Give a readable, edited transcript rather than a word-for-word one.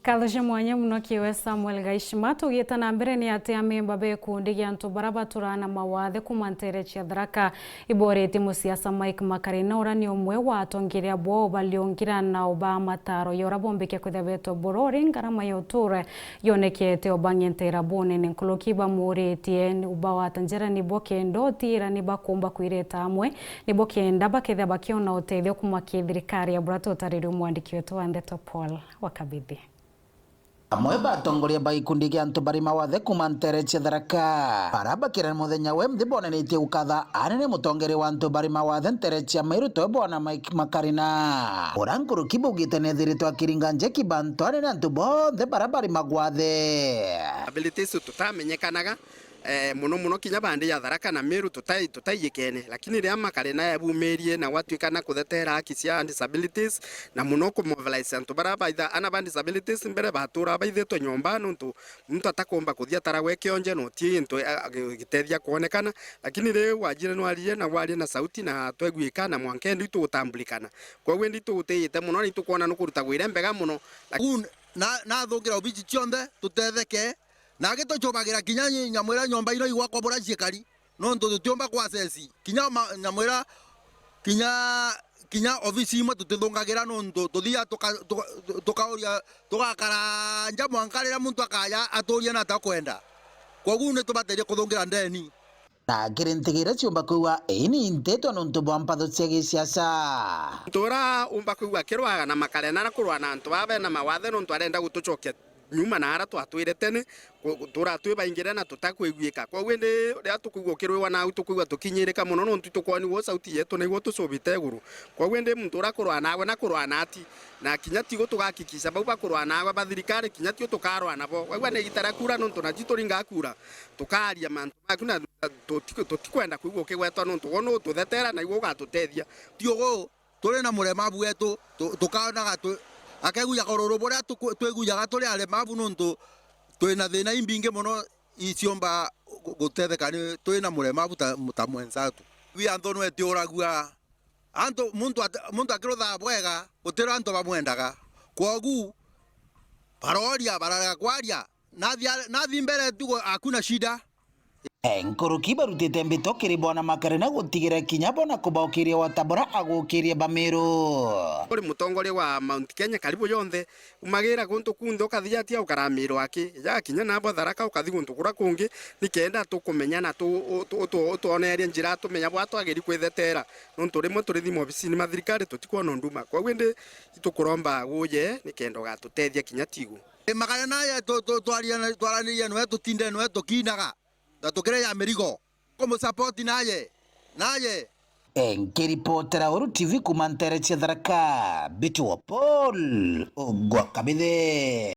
Kathusha mwanya muno kiwe Samuel Gaishima tugita na mbere ni ati amemba bekundi gia antu barabaturana mawathe kumantere cia Tharaka iborete musiasa Mike Makarina urani umwe wa atongiria abo baliongirana oba mataro yora bombike kuthabeto borori ngarama yoture yonekete obangentera bonene nkolokiba muretie uba watanjera ni bokendo tira ni bakomba kwireta amwe ni bokenda baketha bakiona uteithio kumakithirikari ya burato tariri mwandiki wetu Andeto Paul wakabithi amwe batongoria baikundi gia antu bari mawathe kumantere cia Tharaka barabakira muthenya we mthibonanitie gukatha anene mutongeri wa antu bari mawathe ntere cia Mairuto bwana Mike Makarina urankuru kibugite nethiritwa kiringanje kibantu anene antu bonthe barabari magwathe abilities tutamenyekanaga muno kinya bandi ya Tharaka na Meru tutayikene lakini ria Makarina yabumerie na watwikana kuthetera haki cia disabilities na muno ku mobilize antu barabaitha ana bandi disabilities mbere batura baithetwe nyomba nuntu muntu atakomba kuthia taragwe kionje no tie into gitethia kuonekana lakini riu wajire no arie na warie na sauti na twegwikana mwankendi itu gutambulikana kwa wendi tu uteyite muno ni tukuona no kuruta gwire mbega muno na thungira obici cionthe tutetheke na gito chobagira kinya nyamwera nyomba ino igwa kwa bora ciekari no ntu tutiomba kwa sesi kinya nyamwera kinya ofisi imwe tutithungagira no ntu tuthia tukauria tugakara nja mwankarira muntu akaya aturia na takwenda koguo ni tubaterie kuthungira ndeni na kirintigira ciumba kuwa ini inteto nuntu bwampatho cia giciaca tura umba kuwa kirwaga na Makarena na kurwana antu babe na mawathe nuntu arenda gutucokia nyuma na ara twatwire tene turatwe baingira na tutakwigwika kwa wende ria tukugwo kirwa na tukugwa tukinyirika muno no tukwani wo sauti yetu niguo tucubite iguru kwa wende muntu urakurwa nawe na kurwa nati na kinya tigo tugakikisha bau bakurwa nawe bathirikari kinya tio tukarwa nabo wagwa ne gitara kura no tuna jitoringa kura tukaria mantu makuna tutikwenda kuigwo kigwetwa no tugono tuthetera na igwo gatutethia tiogo turi na muremabu wetu tukaonaga akeguya kororo boria tweguyaga turi aremabu nuntu twina thina imbinge muno iciomba gutethekani twina muremabu ta mwenzatu wi antu no etioragua antu muntu akirutha bwega gutira antu bamwendaga kogu paroria baraga kwaria nathi mbere tugo akuna shida Nkuruki barutite mbito kiri bwana Makarina gutigira kinya bona kubaukiria watabora agukiria Bamiru uri mutongore wa Mount Kenya karibu yonthe umagira guntu kundo kathia tia ukaramiro aki ya kinya nabo Tharaka ukathi guntu kura kungi nikenda tukumenyana tuoneria njira tumenya bwato ageri kwethetera nuntu rimwe turi thimo obisini mathirikari tutikuona nduma kwa wende itukuromba guye nikenda gatutethia kinya tigu Makarina ya twaraniria no tutinde no tukinaga tukire ya merigo como support naye nkiripotera Uru TV kumantere cia Tharaka Bitu wa Paul Ogwakabithe.